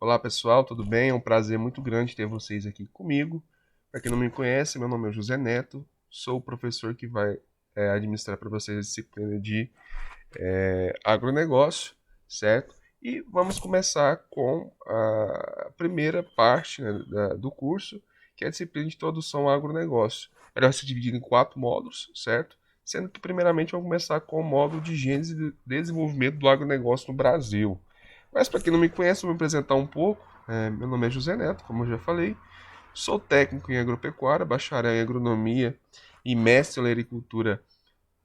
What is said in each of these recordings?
Olá pessoal, tudo bem? É um prazer muito grande ter vocês aqui comigo. Para quem não me conhece, meu nome é José Neto, sou o professor que vai administrar para vocês a disciplina de agronegócio, certo? E vamos começar com a primeira parte, né, do curso, que é a disciplina de introdução ao agronegócio. Ela vai ser dividida em 4 módulos, certo? Sendo que primeiramente vamos começar com o módulo de gênese e desenvolvimento do agronegócio no Brasil. Mas para quem não me conhece, eu vou me apresentar um pouco. Meu nome é José Neto, como eu já falei. Sou técnico em agropecuária, bacharel em agronomia e mestre em agricultura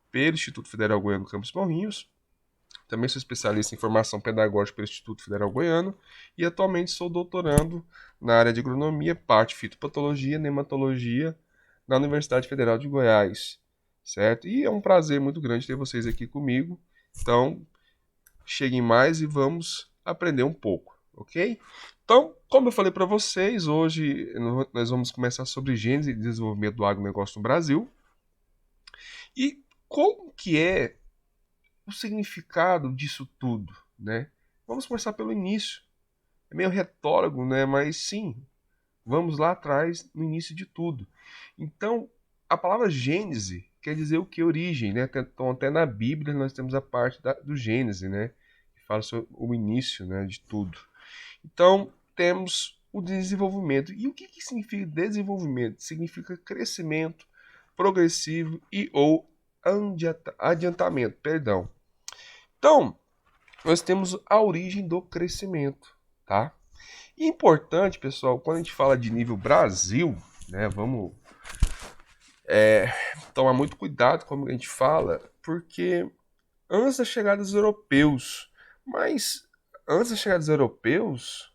pelo Instituto Federal Goiano Campos Morrinhos. Também sou especialista em formação pedagógica pelo Instituto Federal Goiano e atualmente sou doutorando na área de agronomia, parte fitopatologia e nematologia na Universidade Federal de Goiás, certo? E é um prazer muito grande ter vocês aqui comigo. Então, cheguem mais e vamos aprender um pouco, ok? Então, como eu falei para vocês, hoje nós vamos começar sobre gênese e desenvolvimento do agronegócio no Brasil. E como que é o significado disso tudo, né? Vamos começar pelo início. É meio retórico, né? Mas sim, vamos lá atrás no início de tudo. Então, a palavra Gênese quer dizer o que? Origem, né? Então, até na Bíblia nós temos a parte do Gênese, né? Que fala sobre o início, né, de tudo. Então, temos o desenvolvimento. E o que significa desenvolvimento? Significa crescimento progressivo e ou adiantamento, perdão. Então, nós temos a origem do crescimento, tá? E é importante, pessoal, quando a gente fala de nível Brasil, né, vamos tomar muito cuidado como a gente fala, porque antes da chegada dos europeus, mas antes da chegada dos europeus,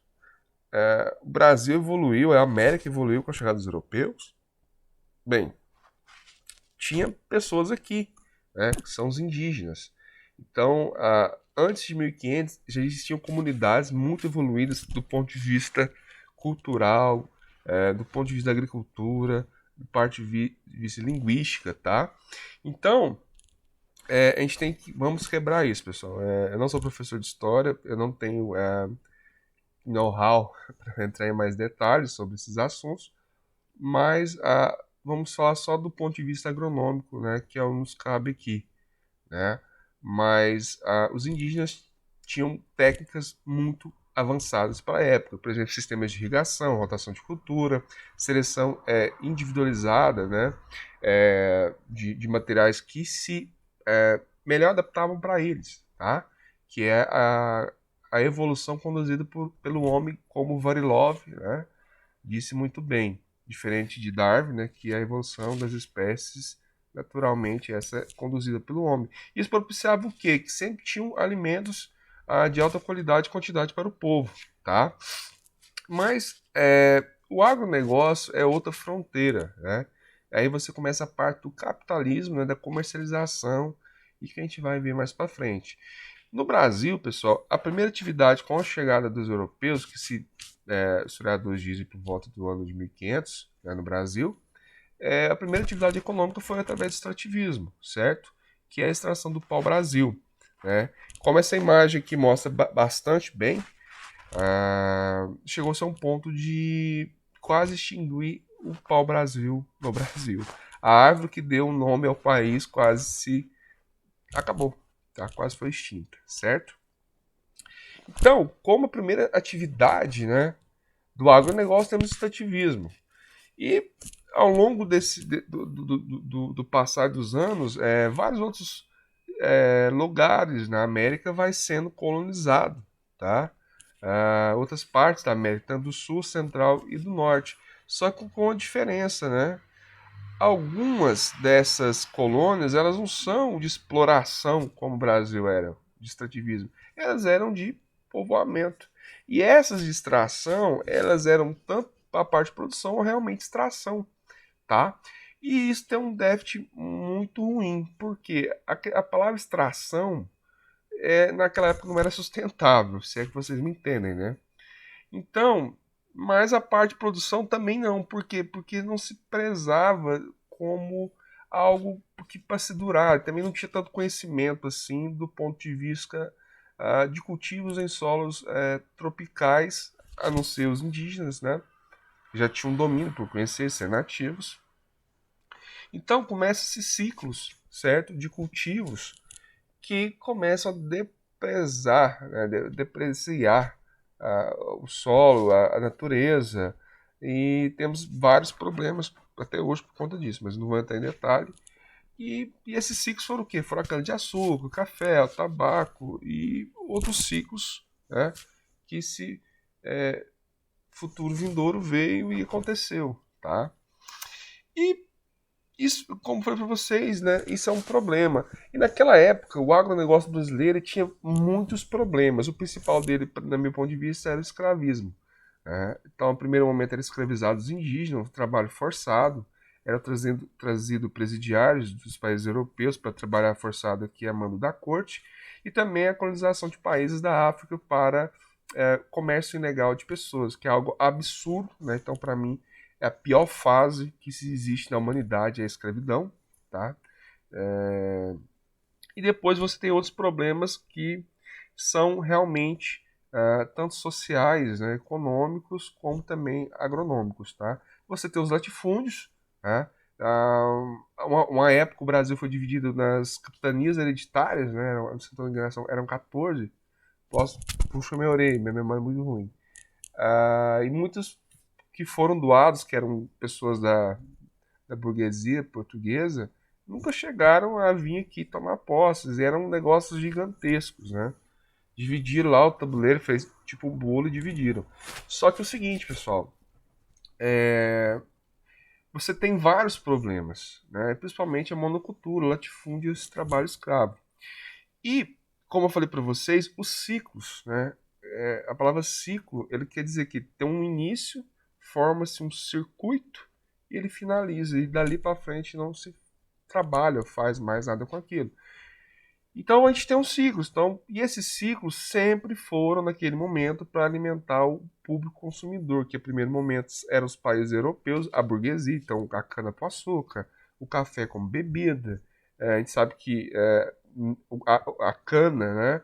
o Brasil evoluiu, a América evoluiu com a chegada dos europeus. Bem, tinha pessoas aqui, né, que são os indígenas. Então, antes de 1500, já existiam comunidades muito evoluídas do ponto de vista cultural, do ponto de vista da agricultura, do ponto de vista linguística, tá? Então, a gente tem que, vamos quebrar isso, pessoal. Eu não sou professor de história, eu não tenho know-how para entrar em mais detalhes sobre esses assuntos, mas vamos falar só do ponto de vista agronômico, né, que é o que nos cabe aqui, né? Mas os indígenas tinham técnicas muito avançadas para a época, por exemplo, sistemas de irrigação, rotação de cultura, seleção individualizada, né, de materiais que se melhor adaptavam para eles, tá? Que é a evolução conduzida pelo homem, como Varilov, né, disse muito bem, diferente de Darwin, né, que é a evolução das espécies naturalmente essa é conduzida pelo homem. Isso propiciava o quê? Que sempre tinham alimentos de alta qualidade e quantidade para o povo, tá? Mas o agronegócio é outra fronteira, né? Aí você começa a parte do capitalismo, né, da comercialização e que a gente vai ver mais para frente. No Brasil, pessoal, a primeira atividade com a chegada dos europeus, que se historiadores dizem por volta do ano de 1500, né, no Brasil, a primeira atividade econômica foi através do extrativismo, certo? Que é a extração do pau-brasil, né? Como essa imagem aqui mostra bastante bem, chegou-se a um ponto de quase extinguir o pau-brasil no Brasil. A árvore que deu o nome ao país quase se acabou, tá? Quase foi extinta, certo? Então, como a primeira atividade, né, do agronegócio, temos o extrativismo. E ao longo do passar dos anos, vários outros lugares na América vai sendo colonizado, tá? Outras partes da América, tanto do Sul, Central e do Norte. Só que com uma diferença, né? Algumas dessas colônias, elas não são de exploração como o Brasil era, de extrativismo. Elas eram de povoamento. E essas de extração, elas eram tanto para a parte de produção ou realmente extração, tá? E isso tem um déficit muito ruim, porque a palavra extração naquela época não era sustentável, se é que vocês me entendem, né? Então, mas a parte de produção também não. Por quê? Porque não se prezava como algo que para se durar. Também não tinha tanto conhecimento assim do ponto de vista de cultivos em solos tropicais a não ser os indígenas, né? Já tinham um domínio por conhecer, ser nativos. Então começam esses ciclos, certo? De cultivos que começam a deprezar, né? Depreciar o solo, a natureza, e temos vários problemas até hoje por conta disso, mas não vou entrar em detalhe. E esses ciclos foram o quê? Foram a cana-de-açúcar, o café, o tabaco e outros ciclos, né? Que esse futuro vindouro veio e aconteceu, tá? E isso, como falei para vocês, né? Isso é um problema. E naquela época, o agronegócio brasileiro tinha muitos problemas. O principal dele, na meu ponto de vista, era o escravismo. Né? Então, no primeiro momento, eram escravizados indígenas, trabalho forçado. Era trazido presidiários dos países europeus para trabalhar forçado aqui a mando da corte. E também a colonização de países da África para comércio ilegal de pessoas, que é algo absurdo. Né? Então, para mim, é a pior fase que se existe na humanidade, é a escravidão, tá? E depois você tem outros problemas que são realmente tanto sociais, né, econômicos, como também agronômicos, tá? Você tem os latifúndios, tá? Uma época o Brasil foi dividido nas capitanias hereditárias, né? Se não me engano, eram 14. Puxa minha orelha, minha memória é muito ruim. E muitos que foram doados, que eram pessoas da burguesia portuguesa, nunca chegaram a vir aqui tomar posses. Eram negócios gigantescos, né? Dividiram lá o tabuleiro, fez tipo um bolo e dividiram. Só que é o seguinte, pessoal, você tem vários problemas, né? Principalmente a monocultura, o latifúndio e esse trabalho escravo. E, como eu falei para vocês, os ciclos, né? A palavra ciclo, ele quer dizer que tem um início, forma-se um circuito e ele finaliza. E dali para frente não se trabalha, faz mais nada com aquilo. Então a gente tem uns ciclos. Então, e esses ciclos sempre foram naquele momento para alimentar o público consumidor, que no primeiro momento eram os países europeus, a burguesia, então a cana-com-açúcar, o café como bebida. A gente sabe que a cana, né?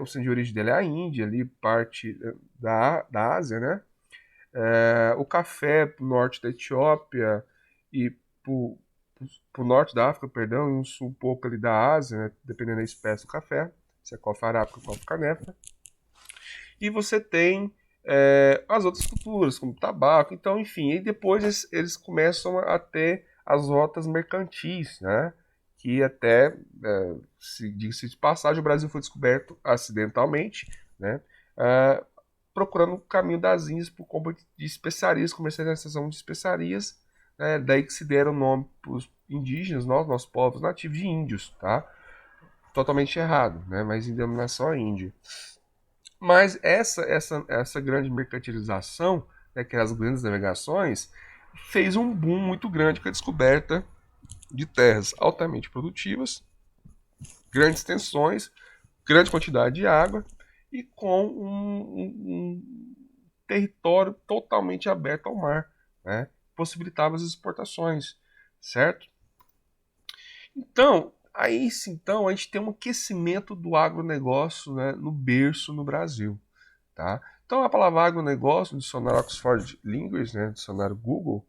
O centro de origem dela é a Índia, ali parte da Ásia, né? O café pro norte da Etiópia e pro norte da África, perdão, e um sul um pouco ali da Ásia, né? Dependendo da espécie do café, se é coffea arábica ou coffea canepa. E você tem as outras culturas, como tabaco, então, enfim, e depois eles começam a ter as rotas mercantis, né? Que até, diga-se de passagem, o Brasil foi descoberto acidentalmente, né? É, procurando o caminho das Índias por compra de especiarias, comercialização de especiarias, né? Daí que se deram o nome para os indígenas, nossos povos nativos, de índios, tá? Totalmente errado, né? Mas em denominação a índia. Mas essa grande mercantilização, né, que é as grandes navegações, fez um boom muito grande com a descoberta de terras altamente produtivas, grandes extensões, grande quantidade de água e com um território totalmente aberto ao mar, né? Possibilitava as exportações, certo? Então, aí sim, então, a gente tem um aquecimento do agronegócio, né, no berço no Brasil. Tá? Então, a palavra agronegócio, no dicionário Oxford Languages, né, dicionário Google,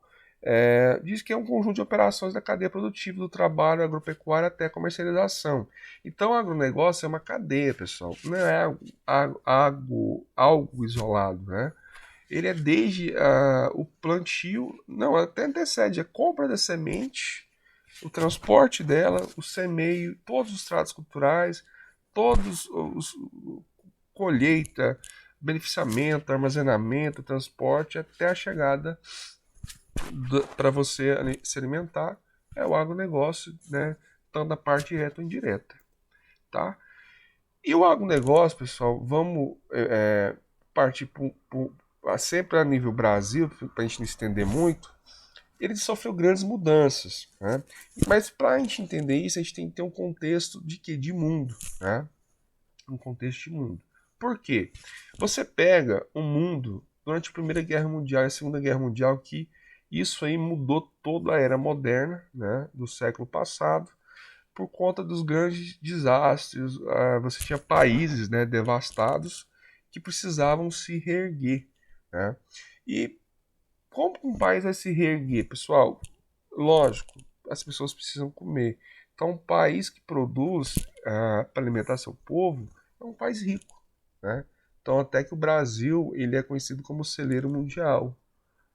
diz que é um conjunto de operações da cadeia produtiva do trabalho agropecuário até a comercialização. Então, o agronegócio é uma cadeia, pessoal. Não é algo isolado, né? Ele é desde o plantio, não, até antecede a compra da semente, o transporte dela, o semeio, todos os tratos culturais, todos os colheita, beneficiamento, armazenamento, transporte, até a chegada para você se alimentar, é o agronegócio, né? Tanto da parte direta ou indireta, tá? E o agronegócio, pessoal, vamos partir sempre a nível Brasil, para a gente não estender muito, ele sofreu grandes mudanças, né? Mas para a gente entender isso, a gente tem que ter um contexto de quê? De mundo, né? Um contexto de mundo. Por quê? Você pega um mundo durante a Primeira Guerra Mundial e a Segunda Guerra Mundial que isso aí mudou toda a era moderna, né, do século passado, por conta dos grandes desastres. Você tinha países, né, devastados que precisavam se reerguer. né? E como um país vai se reerguer, pessoal? Lógico, as pessoas precisam comer. Então, um país que produz para alimentar seu povo é um país rico, né? Então, até que o Brasil ele é conhecido como celeiro mundial,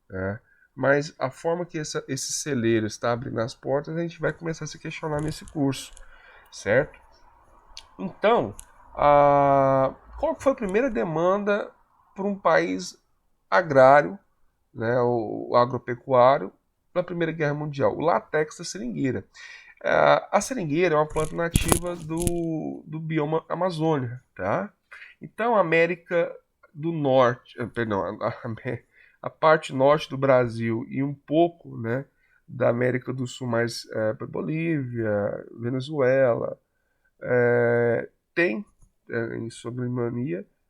né? Mas a forma que esse celeiro está abrindo as portas, a gente vai começar a se questionar nesse curso, certo? Então, qual foi a primeira demanda para um país agrário, né, o agropecuário, na Primeira Guerra Mundial? O látex da seringueira. A seringueira é uma planta nativa do bioma Amazônia, tá? Então, a América do Norte, perdão, a parte norte do Brasil e um pouco, né, da América do Sul, mais para Bolívia, Venezuela, tem em sua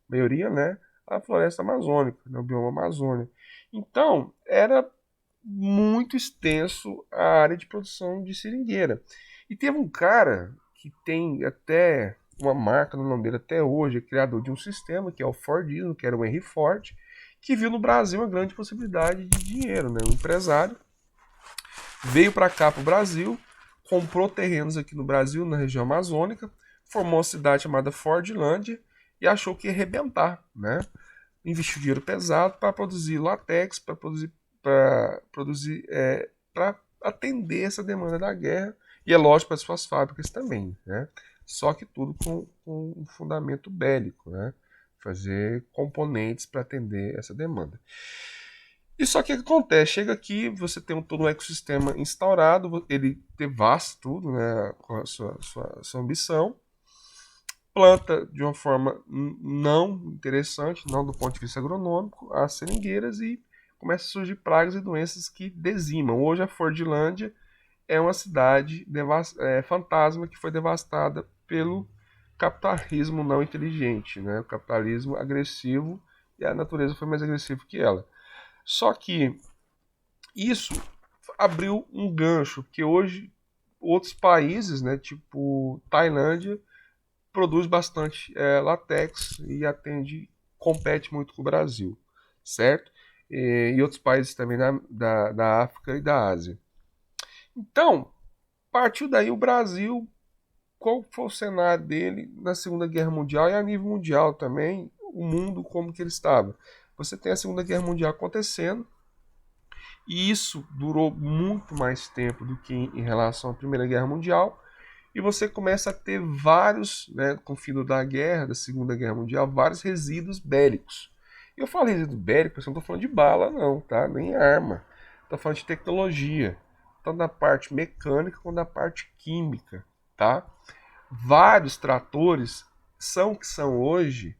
maioria, né, a floresta amazônica, né, o bioma Amazônia. Então, era muito extenso a área de produção de seringueira. E teve um cara que tem até uma marca no nome dele até hoje, é criador de um sistema, que é o Fordismo, que era o Henry Ford, que viu no Brasil uma grande possibilidade de dinheiro, né? Um empresário veio para cá, para o Brasil, comprou terrenos aqui no Brasil, na região amazônica, formou uma cidade chamada Fordlândia e achou que ia arrebentar, né? Investiu dinheiro pesado para produzir latex, para atender essa demanda da guerra e é lógico para as suas fábricas também, né? Só que tudo com um fundamento bélico, né? Fazer componentes para atender essa demanda. E só que o que acontece? Chega aqui, você tem todo um ecossistema instaurado, ele devasta tudo, né, com a sua ambição, planta de uma forma não interessante, não do ponto de vista agronômico, as seringueiras e começa a surgir pragas e doenças que dizimam. Hoje a Fordlândia é uma cidade fantasma que foi devastada pelo capitalismo não inteligente, né, o capitalismo agressivo, e a natureza foi mais agressiva que ela. Só que isso abriu um gancho, porque hoje outros países, né, tipo Tailândia, produz bastante latex e compete muito com o Brasil, certo? E outros países também da África e da Ásia. Então, partiu daí o Brasil, qual foi o cenário dele na Segunda Guerra Mundial e a nível mundial também, o mundo como que ele estava. Você tem a Segunda Guerra Mundial acontecendo, e isso durou muito mais tempo do que em relação à Primeira Guerra Mundial. E você começa a ter vários, né, com o fim da guerra, da Segunda Guerra Mundial, vários resíduos bélicos. E eu falo resíduo bélico, eu não estou falando de bala, não, tá? Nem arma. Estou falando de tecnologia. Tanto da parte mecânica quanto da parte química, tá? Vários tratores são o que são hoje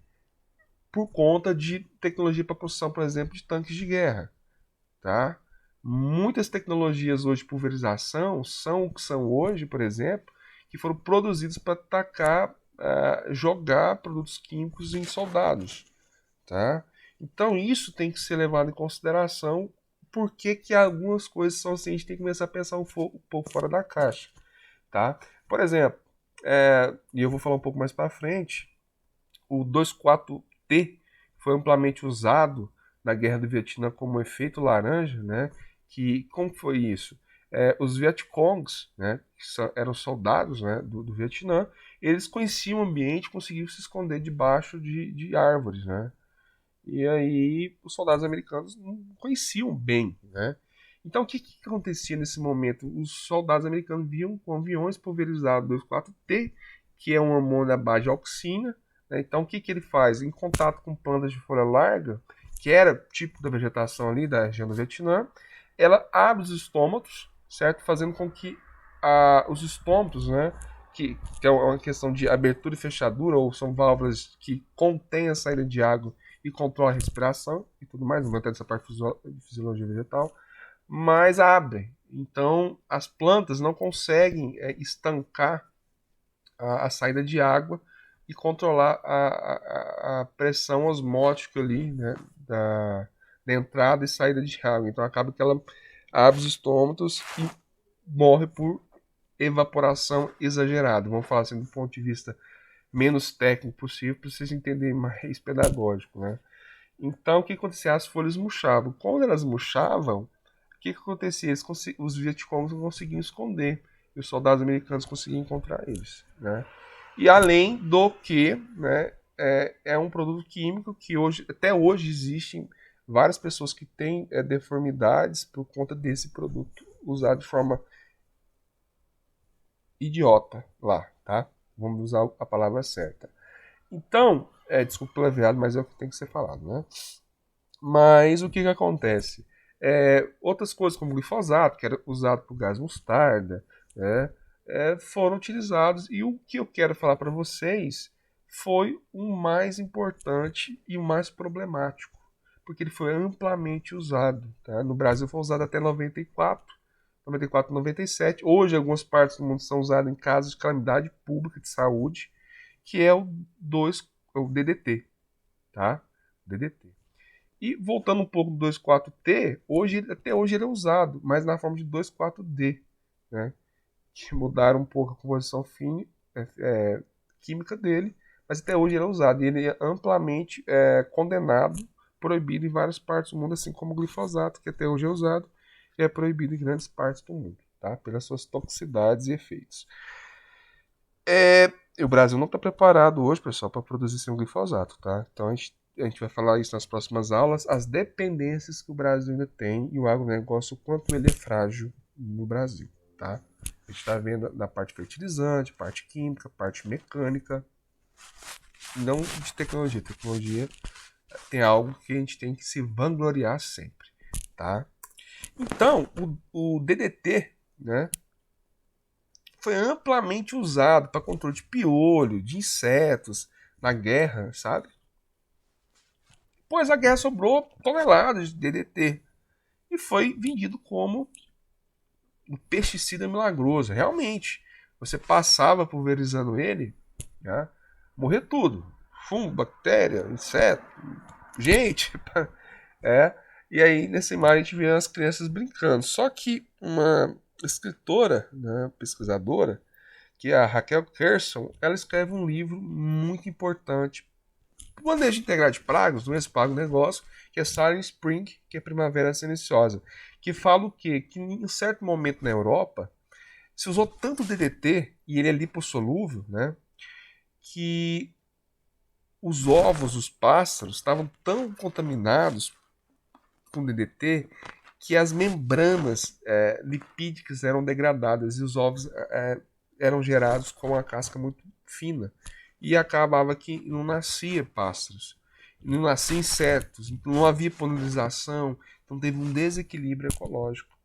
por conta de tecnologia para construção, por exemplo, de tanques de guerra, tá? Muitas tecnologias hoje de pulverização são o que são hoje, por exemplo, que foram produzidos para atacar, jogar produtos químicos em soldados, tá? Então isso tem que ser levado em consideração, porque que algumas coisas são assim, a gente tem que começar a pensar um pouco fora da caixa, tá? Por exemplo, e eu vou falar um pouco mais para frente, o 24T foi amplamente usado na Guerra do Vietnã como efeito laranja, né? Que como foi isso? Os Vietcongs, né, que eram soldados, né, do Vietnã, eles conheciam o ambiente, conseguiam se esconder debaixo de árvores, né? E aí os soldados americanos não conheciam bem, né? Então o que acontecia nesse momento? Os soldados americanos viam com aviões pulverizados 24T, que é uma amônia à base de auxina, né? Então o que ele faz? Em contato com plantas de folha larga, que era tipo da vegetação ali da região do Vietnã, ela abre os estômatos, certo? Fazendo com que os estômatos, né, que é uma questão de abertura e fechadura, ou são válvulas que contêm a saída de água e controla a respiração e tudo mais, não vou entrar nessa parte de fisiologia vegetal, mas abre. Então, as plantas não conseguem estancar a saída de água e controlar a pressão osmótica ali, né, da entrada e saída de água. Então, acaba que ela abre os estômatos e morre por evaporação exagerada. Vamos falar assim do ponto de vista menos técnico possível para vocês entenderem mais pedagógico, né? Então, o que acontecia? As folhas murchavam. Quando elas murchavam, o que acontecia? Os Vietcongs não conseguiam esconder. E os soldados americanos conseguiam encontrar eles. Né? E além do que, né, é um produto químico que hoje, até hoje existem várias pessoas que têm deformidades por conta desse produto usado de forma idiota lá, tá? Vamos usar a palavra certa. Então, desculpa pelo errado, mas é o que tem que ser falado, né? Mas o que acontece? Outras coisas como glifosato, que era usado para o gás mostarda, né, foram utilizados. E o que eu quero falar para vocês foi o mais importante e o mais problemático, porque ele foi amplamente usado. Tá? No Brasil foi usado até 94, 97. Hoje, algumas partes do mundo são usadas em casos de calamidade pública de saúde, que é o DDT, tá? DDT. E voltando um pouco do 2,4-T, até hoje ele é usado, mas na forma de 2,4-D, né? Que mudaram um pouco a composição química dele, mas até hoje ele é usado. E ele é amplamente condenado, proibido em várias partes do mundo, assim como o glifosato, que até hoje é usado e é proibido em grandes partes do mundo, tá? Pelas suas toxicidades e efeitos. E o Brasil não está preparado hoje, pessoal, para produzir sem glifosato, tá? Então a gente vai falar isso nas próximas aulas, as dependências que o Brasil ainda tem e o agronegócio, o quanto ele é frágil no Brasil, tá? A gente está vendo na parte fertilizante, parte química, parte mecânica, não de tecnologia. Tecnologia tem algo que a gente tem que se vangloriar sempre, tá? Então, o DDT, né, foi amplamente usado para controle de piolho, de insetos, na guerra, sabe? Pois a guerra sobrou toneladas de DDT e foi vendido como um pesticida milagroso. Realmente, você passava pulverizando ele, né? Morrer tudo. Fungo, bactéria, inseto, gente. É. E aí, nessa imagem, a gente vê as crianças brincando. Só que uma escritora, né, pesquisadora, que é a Raquel Kerson, ela escreve um livro muito importante. Manejo integral de pragas, doenças para o negócio, que é Silent Spring, que é Primavera Silenciosa, que fala o quê? Que em um certo momento na Europa se usou tanto DDT, e ele é lipossolúvel, né, que os ovos dos pássaros estavam tão contaminados com DDT que as membranas lipídicas eram degradadas e os ovos eram gerados com uma casca muito fina. E acabava que não nascia pássaros, não nascia insetos, não havia polinização, então teve um desequilíbrio ecológico.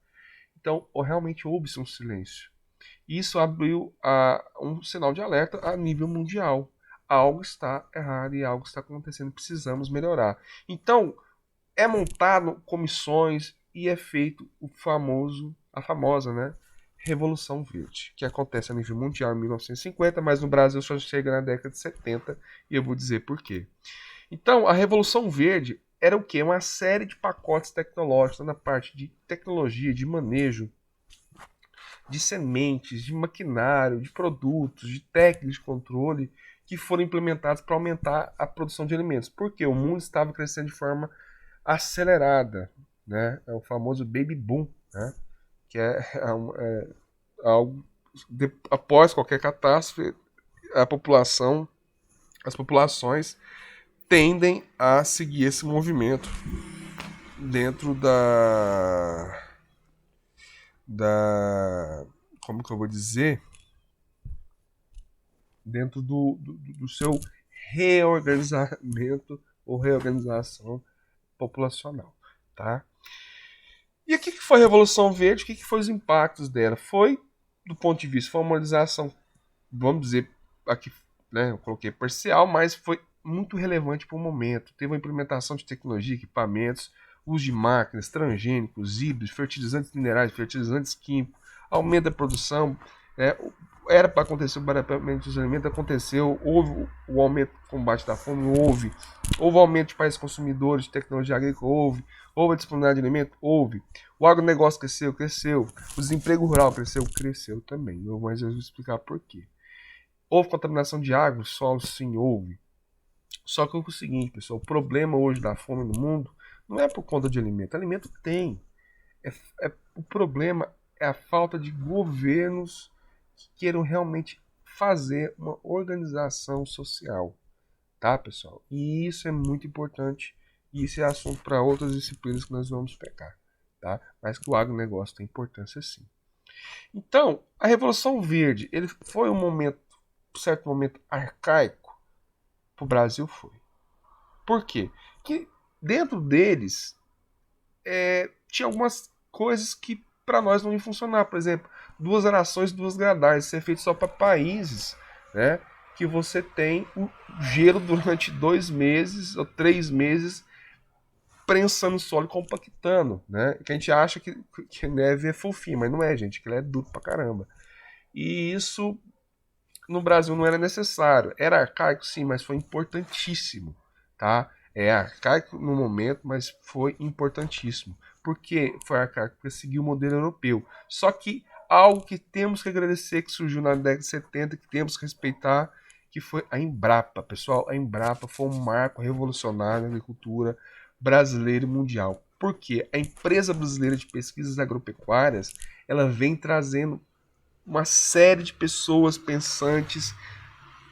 Então realmente houve-se um silêncio. Isso abriu um sinal de alerta a nível mundial. Algo está errado e algo está acontecendo, precisamos melhorar. Então, é montado comissões e é feito a famosa, né, Revolução Verde, que acontece a nível mundial em 1950, mas no Brasil só chega na década de 70 e eu vou dizer por quê. Então, a Revolução Verde era o quê? Uma série de pacotes tecnológicos na parte de tecnologia, de manejo, de sementes, de maquinário, de produtos, de técnicas de controle que foram implementados para aumentar a produção de alimentos. Porque o mundo estava crescendo de forma acelerada, né? É o famoso baby boom, né? Que é algo após qualquer catástrofe, a população, as populações tendem a seguir esse movimento dentro da como que eu vou dizer, dentro do seu reorganizamento ou reorganização populacional, tá? E o que foi a Revolução Verde? O que foi os impactos dela? Foi, do ponto de vista de formalização, vamos dizer, aqui, né, eu coloquei parcial, mas foi muito relevante para o momento. Teve uma implementação de tecnologia, equipamentos, uso de máquinas, transgênicos, híbridos, fertilizantes minerais, fertilizantes químicos, aumento da produção. Era para acontecer o barateamento dos alimentos, aconteceu, houve o aumento do combate da fome, houve o aumento de países consumidores de tecnologia agrícola, houve a disponibilidade de alimento, houve. O agronegócio cresceu, o desemprego rural cresceu também, mas eu vou explicar por quê. Houve contaminação de água, solo, sim, houve. Só que é o seguinte, pessoal, o problema hoje da fome no mundo não é por conta de alimento. Alimento tem. O problema é a falta de governos que queiram realmente fazer uma organização social, tá, pessoal? E isso é muito importante. E isso é assunto para outras disciplinas que nós vamos pegar, tá? Mas que o agronegócio tem importância sim. Então, a Revolução Verde, ele foi um certo momento arcaico para o Brasil, foi. Por quê? Que dentro deles tinha algumas coisas que para nós não iam funcionar. Por exemplo, duas arações, duas gradais, ser feito só para países, né? Que você tem o gelo durante 2 meses ou 3 meses prensando o solo e compactando, né? Que a gente acha que neve é fofinho, mas não é, gente, que ele é duro pra caramba. E isso no Brasil não era necessário. Era arcaico, sim, mas foi importantíssimo, tá? É arcaico no momento, mas foi importantíssimo. Por que foi arcaico? Porque seguiu o modelo europeu. Só que algo que temos que agradecer que surgiu na década de 70, que temos que respeitar, que foi a Embrapa. Pessoal, a Embrapa foi um marco revolucionário na agricultura brasileira e mundial. Porque a empresa brasileira de pesquisas agropecuárias, ela vem trazendo uma série de pessoas pensantes,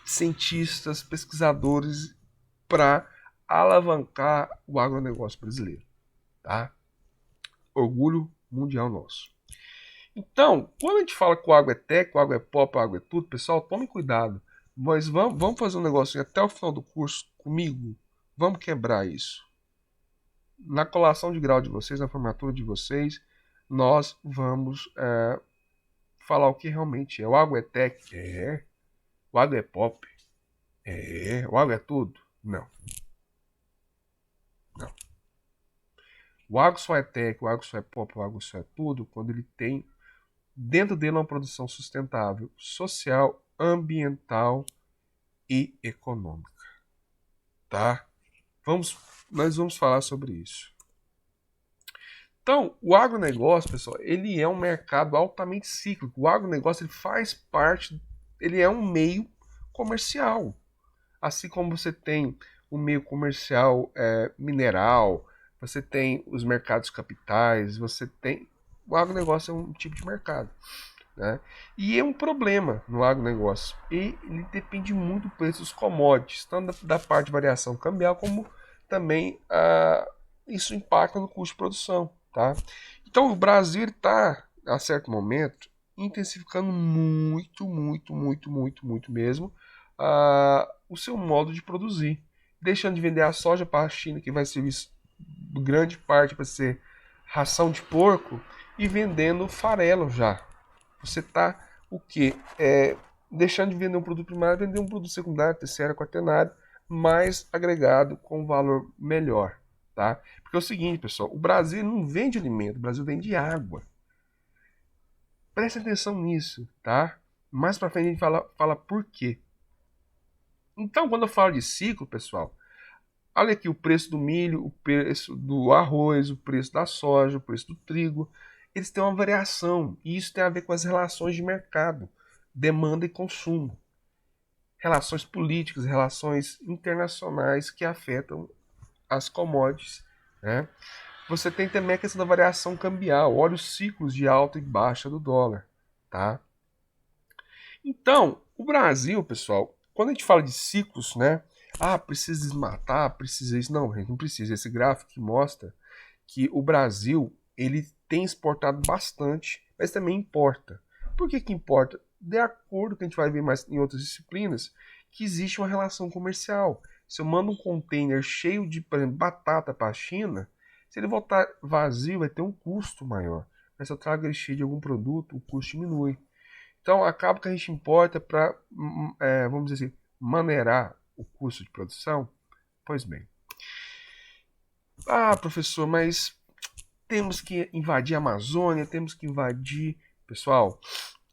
cientistas, pesquisadores para alavancar o agronegócio brasileiro, tá? Orgulho mundial nosso. Então, quando a gente fala que o agro é tech, o agro é pop, o agro é tudo, pessoal, tome cuidado. Mas vamos fazer um negócio até o final do curso comigo. Vamos quebrar isso. Na colação de grau de vocês, na formatura de vocês, nós vamos falar o que realmente é. O agro é tech? É. O agro é pop? É. O agro é tudo? Não. Não. O agro só é tech, o agro só é pop, o agro só é tudo quando ele tem dentro dele uma produção sustentável, social, ambiental e econômica. Tá? Nós vamos falar sobre isso. Então, o agronegócio, pessoal, ele é um mercado altamente cíclico. O agronegócio ele faz parte, ele é um meio comercial. Assim como você tem o meio comercial mineral, você tem os mercados capitais, você tem. O agronegócio é um tipo de mercado. Né? E é um problema no agronegócio. E ele depende muito do preço dos commodities, tanto da parte de variação cambial, como também isso impacta no custo de produção. Tá? Então o Brasil está, a certo momento, intensificando muito, muito, muito, muito, muito mesmo o seu modo de produzir. Deixando de vender a soja para a China, que vai servir grande parte para ser ração de porco, e vendendo farelo já. Você está o quê? Deixando de vender um produto primário, vender um produto secundário, terciário, quaternário, mais agregado com valor melhor. Tá? Porque é o seguinte, pessoal, o Brasil não vende alimento, o Brasil vende água. Preste atenção nisso, tá? Mais para frente a gente fala por quê. Então, quando eu falo de ciclo, pessoal, olha aqui o preço do milho, o preço do arroz, o preço da soja, o preço do trigo. Eles têm uma variação e isso tem a ver com as relações de mercado, demanda e consumo. Relações políticas, relações internacionais que afetam as commodities. Né? Você tem também a questão da variação cambial. Olha os ciclos de alta e baixa do dólar. Tá? Então, o Brasil, pessoal, quando a gente fala de ciclos, né? Precisa desmatar, precisa isso. Não, gente, não precisa. Esse gráfico que mostra que o Brasil ele tem exportado bastante, mas também importa. Por que que importa? De acordo com o que a gente vai ver mais em outras disciplinas, que existe uma relação comercial. Se eu mando um container cheio de, por exemplo, batata para a China, se ele voltar vazio, vai ter um custo maior. Mas se eu trago ele cheio de algum produto, o custo diminui. Então, acaba que a gente importa para, vamos dizer assim, maneirar o custo de produção. Pois bem. Professor, mas temos que invadir a Amazônia, temos que invadir. Pessoal,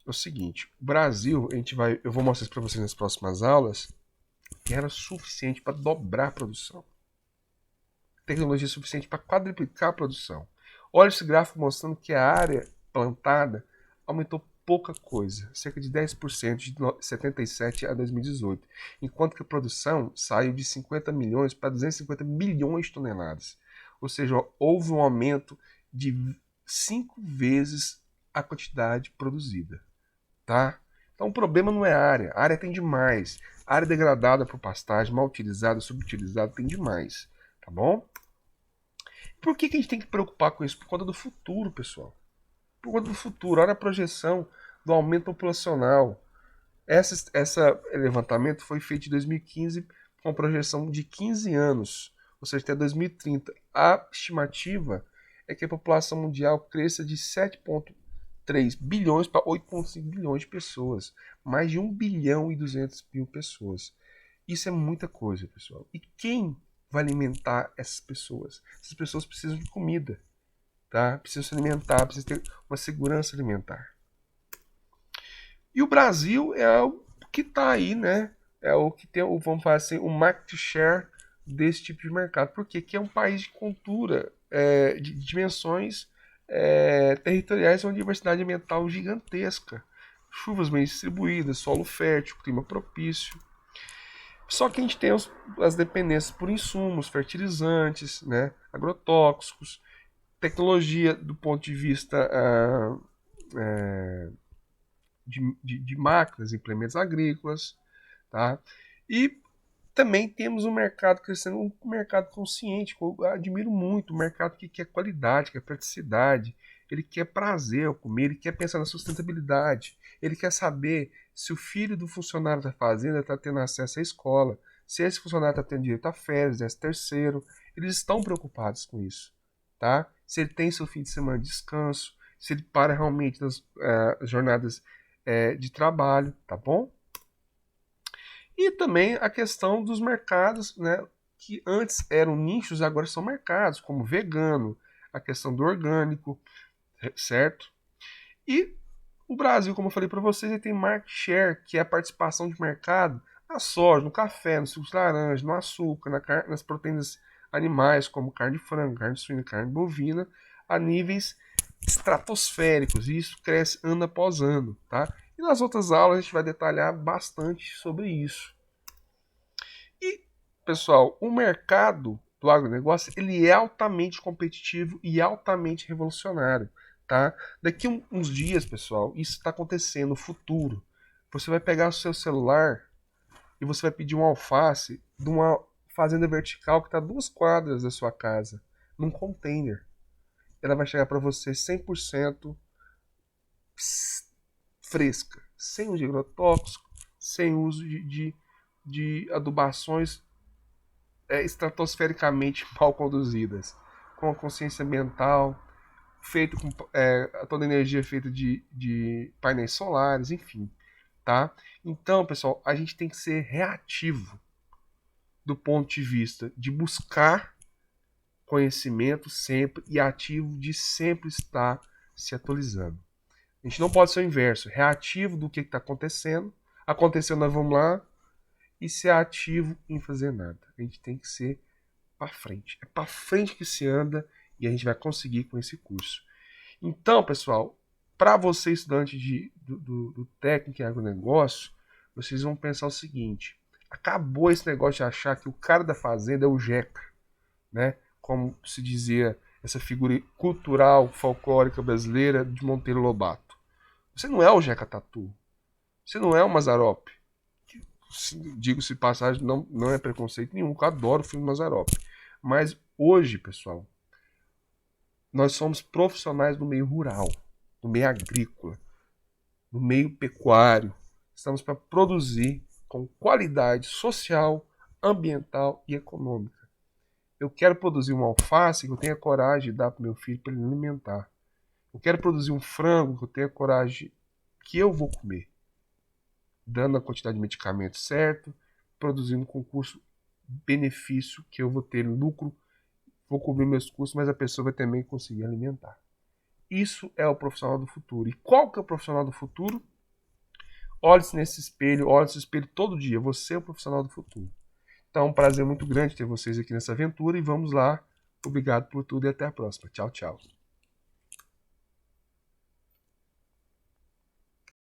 é o seguinte: o Brasil, eu vou mostrar isso para vocês nas próximas aulas, que era suficiente para dobrar a produção. Tecnologia suficiente para quadruplicar a produção. Olha esse gráfico mostrando que a área plantada aumentou pouca coisa, cerca de 10% de 77 a 2018, enquanto que a produção saiu de 50 milhões para 250 bilhões de toneladas. Ou seja, houve um aumento de 5 vezes a quantidade produzida, tá? Então o problema não é a área tem demais. A área degradada por pastagem, mal utilizada, subutilizada, tem demais, tá bom? Por que a gente tem que preocupar com isso? Por conta do futuro, pessoal. Por conta do futuro, olha a projeção do aumento populacional. Esse levantamento foi feito em 2015 com projeção de 15 anos, ou seja, até 2030. A estimativa é que a população mundial cresça de 7,3 bilhões para 8,5 bilhões de pessoas. Mais de 1 bilhão e 200 mil pessoas. Isso é muita coisa, pessoal. E quem vai alimentar essas pessoas? Essas pessoas precisam de comida, tá? Precisam se alimentar, precisam ter uma segurança alimentar. E o Brasil é o que está aí, né? É o que tem, vamos falar assim, o market share desse tipo de mercado. Por quê? Porque é um país de cultura, de dimensões territoriais, uma diversidade ambiental gigantesca. Chuvas bem distribuídas, solo fértil, clima propício. Só que a gente tem as dependências por insumos, fertilizantes, né, agrotóxicos, tecnologia do ponto de vista de máquinas, implementos agrícolas, tá? E também temos um mercado crescendo, um mercado consciente, que eu admiro muito, um mercado que quer qualidade, quer praticidade, ele quer prazer ao comer, ele quer pensar na sustentabilidade, ele quer saber se o filho do funcionário da fazenda está tendo acesso à escola, se esse funcionário está tendo direito a férias, 13º, eles estão preocupados com isso, tá? Se ele tem seu fim de semana de descanso, se ele para realmente nas jornadas de trabalho, tá bom? E também a questão dos mercados, né, que antes eram nichos, agora são mercados, como vegano, a questão do orgânico, certo? E o Brasil, como eu falei para vocês, ele tem market share, que é a participação de mercado na soja, no café, no suco de laranja, no açúcar, nas proteínas animais, como carne de frango, carne de suína, carne bovina, a níveis estratosféricos, e isso cresce ano após ano, tá? E nas outras aulas a gente vai detalhar bastante sobre isso. E, pessoal, o mercado do agronegócio, ele é altamente competitivo e altamente revolucionário, tá? Daqui uns dias, pessoal, isso está acontecendo no futuro. Você vai pegar o seu celular e você vai pedir um alface de uma fazenda vertical que está a 2 quadras da sua casa, num container. Ela vai chegar para você 100% fresca, sem uso de agrotóxico, sem uso de adubações estratosfericamente mal conduzidas, com a consciência ambiental, feito com toda a energia feita de painéis solares, enfim, tá? Então, pessoal, a gente tem que ser reativo do ponto de vista de buscar conhecimento sempre e ativo de sempre estar se atualizando. A gente não pode ser o inverso, reativo do que está acontecendo, aconteceu, nós vamos lá, e ser ativo em fazer nada. A gente tem que ser para frente. É para frente que se anda e a gente vai conseguir com esse curso. Então, pessoal, para você, estudante do técnico em agronegócio, vocês vão pensar o seguinte: acabou esse negócio de achar que o cara da fazenda é o Jeca, né? Como se dizia essa figura cultural, folclórica brasileira de Monteiro Lobato. Você não é o Jeca Tatu. Você não é o Mazzaropi. Digo-se passagem, não é preconceito nenhum, eu adoro o filme Mazzaropi. Mas hoje, pessoal, nós somos profissionais do meio rural, do meio agrícola, do meio pecuário. Estamos para produzir com qualidade social, ambiental e econômica. Eu quero produzir um alface que eu tenha coragem de dar para meu filho para ele alimentar. Eu quero produzir um frango que eu tenha coragem que eu vou comer, dando a quantidade de medicamento certo, produzindo com custo-benefício que eu vou ter lucro, vou cobrir meus custos, mas a pessoa vai também conseguir alimentar. Isso é o profissional do futuro. E qual que é o profissional do futuro? Olhe-se nesse espelho, olhe-se no espelho todo dia. Você é o profissional do futuro. Então, é um prazer muito grande ter vocês aqui nessa aventura e vamos lá. Obrigado por tudo e até a próxima. Tchau, tchau.